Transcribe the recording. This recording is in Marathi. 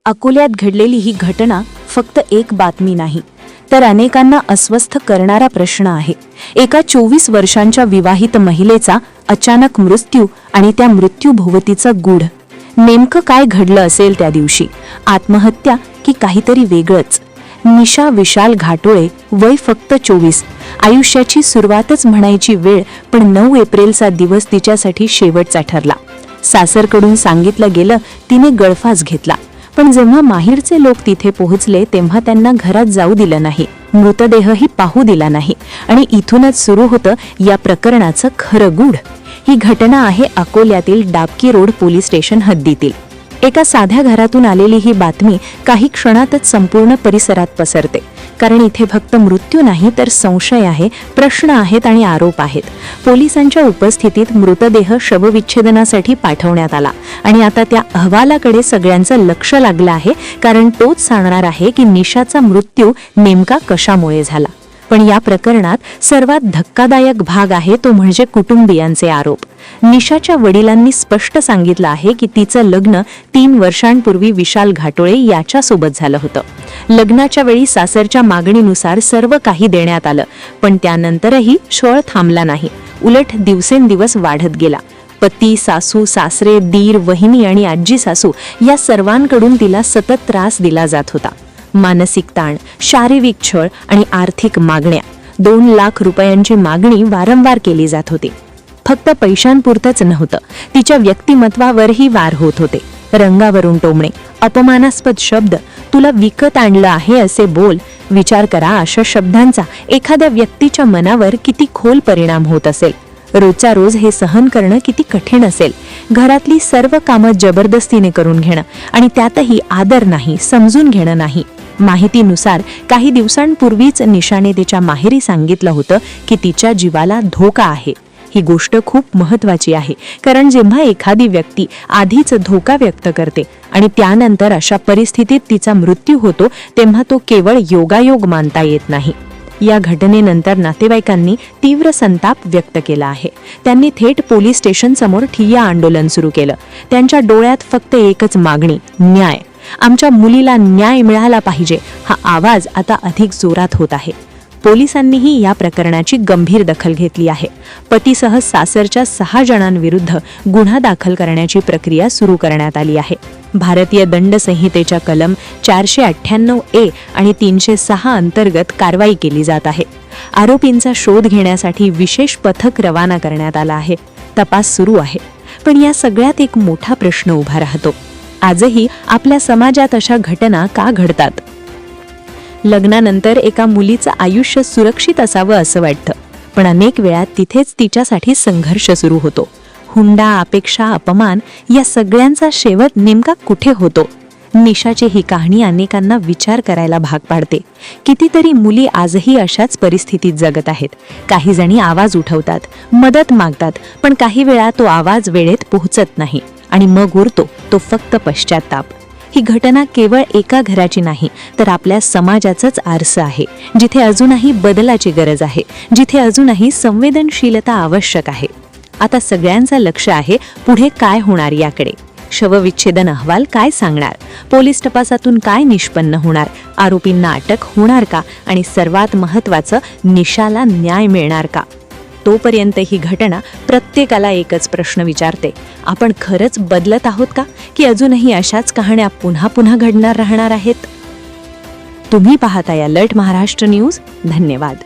अकोल्यात घडलेली ही घटना फक्त एक बातमी नाही, तर अनेकांना अस्वस्थ करणारा प्रश्न आहे. एका 24 वर्षांच्या विवाहित महिलेचा अचानक मृत्यू आणि त्या मृत्यूभोवतीचं गूढ. नेमकं काय घडलं असेल त्या दिवशी? आत्महत्या की काहीतरी वेगळंच? निशा विशाल घाटोळे, वय फक्त 24. आयुष्याची सुरुवातच म्हणायची वेळ, पण 9 एप्रिलचा दिवस तिच्यासाठी शेवटचा ठरला. सासरकडून सांगितलं गेलं, तिने गळफास घेतला. पण जेव्हा माहेरचे लोक तिथे पोहोचले तेव्हा त्यांना घरात जाऊ दिलं नाही, मृतदेहही पाहू दिला नाही. आणि इथूनच सुरू होतं या प्रकरणाचं खरं गूढ. ही घटना आहे अकोल्यातील डाबकी रोड पोलीस स्टेशन हद्दीतील. एका साध्या घरातून आलेली ही बातमी काही क्षणातच संपूर्ण परिसरात पसरते. कारण इथे फक्त मृत्यू नाही, तर संशय आहे, प्रश्न आहेत आणि आरोप आहेत. पोलिसांच्या उपस्थितीत मृतदेह शवविच्छेदनासाठी पाठवण्यात आला आणि आता त्या अहवालाकडे सगळ्यांचं लक्ष लागलं आहे, कारण तोच सांगणार आहे की निशाचा मृत्यू नेमका कशामुळे झाला. पण या प्रकरणात सर्वात धक्कादायक भाग आहे तो म्हणजे कुटुंबियांचे आरोप. निशाच्या वडिलांनी स्पष्ट सांगितलं आहे की तिचं लग्न 3 वर्षांपूर्वी विशाल घाटोळे याच्यासोबत झालं होतं. लग्नाच्या वेळी सासरच्या मागणीनुसार सर्व काही देण्यात आलं, पण त्यानंतरही छळ थांबला नाही. उलट दिवसेंदिवस वाढत गेला. पती, सासू, सासरे, दीर, वहिनी आणि आजी सासू या सर्वांकडून तिला सतत त्रास दिला जात होता. मानसिक ताण, शारीरिक छळ आणि आर्थिक मागण्या. 2 लाख रुपयांची मागणी वारंवार केली जात होती. फक्त पैशांपुरतंच नव्हतं, तिच्या व्यक्तिमत्वावरही वार होत होते. रंगावरून टोमणे, अपमानास्पद शब्द, तुला विकत आणलं आहे असे बोल. विचार करा, अशा शब्दांचा एखाद्या व्यक्तीच्या मनावर किती खोल परिणाम होत असेल. रोजच्या रोज हे सहन करणं किती कठीण असेल. घरातली सर्व कामं जबरदस्तीने करून घेणं आणि त्यातही आदर नाही, समजून घेणं नाही. माहितीनुसार काही दिवसांपूर्वीच निशाने तिच्या माहेरी सांगितलं होतं की तिच्या जीवाला धोका आहे. ही गोष्ट खूप महत्त्वाची आहे, कारण जेव्हा एखादी व्यक्ती आधीच धोका व्यक्त करते आणि त्यानंतर अशा परिस्थितीत तिचा मृत्यू होतो, तेव्हा तो केवळ योगायोग मानता येत नाही. या घटनेनंतर नातेवाईकांनी तीव्र संताप व्यक्त केला आहे. त्यांनी थेट पोलीस स्टेशन समोर ठिय्या आंदोलन सुरू केलं. त्यांच्या डोळ्यात फक्त एकच मागणी, न्याय. आमच्या मुलीला न्याय मिळाला पाहिजे, हा आवाज आता अधिक जोरात होत आहे. पोलिसांनीही या प्रकरणाची गंभीर दखल घेतली आहे. पतीसह सासरच्या 6 जणांविरुद्ध गुन्हा दाखल करण्याची प्रक्रिया सुरू करण्यात आली आहे. भारतीय दंड संहितेच्या कलम 498A आणि 306 अंतर्गत कारवाई केली जात आहे. आरोपींचा शोध घेण्यासाठी विशेष पथक रवाना करण्यात आला आहे. तपास सुरू आहे. पण या सगळ्यात एक मोठा प्रश्न उभा राहतो. आजही आपल्या समाजात अशा घटना का घडतात? लग्नानंतर एका मुलीचं आयुष्य सुरक्षित असावं असं वाटतं, पण अनेक वेळा तिथेच तिच्यासाठी संघर्ष सुरू होतो. हुंडा, अपेक्षा, अपमान या सगळ्यांचा शेवट नेमका कुठे होतो? निशाची ही कहाणी अनेकांना विचार करायला भाग पाडते. कितीतरी मुली आजही अशाच परिस्थितीत जगत आहेत. काही जणी आवाज उठवतात, मदत मागतात, पण काही वेळा तो आवाज वेळेत पोहोचत नाही आणि मग उरतो तो फक्त पश्चाताप. ही घटना केवळ एका घराची नाही, तर आपल्या समाजाचंच आरसं आहे, जिथे अजूनही बदलाची गरज आहे, जिथे अजूनही संवेदनशीलता आवश्यक आहे. आता सगळ्यांचं लक्ष आहे पुढे काय होणार याकडे. शवविच्छेदन अहवाल काय सांगणार? पोलीस तपासातून काय निष्पन्न होणार? आरोपींना अटक होणार का? आणि सर्वात महत्त्वाचं, निशाला न्याय मिळणार का? तोपर्यंत ही घटना प्रत्येकाला एकच प्रश्न विचारते, आपण खरंच बदलत आहोत का, की अजूनही अशाच कहाण्या पुन्हा पुन्हा घडणार राहणार आहेत? तुम्ही पाहता अलर्ट महाराष्ट्र न्यूज. धन्यवाद.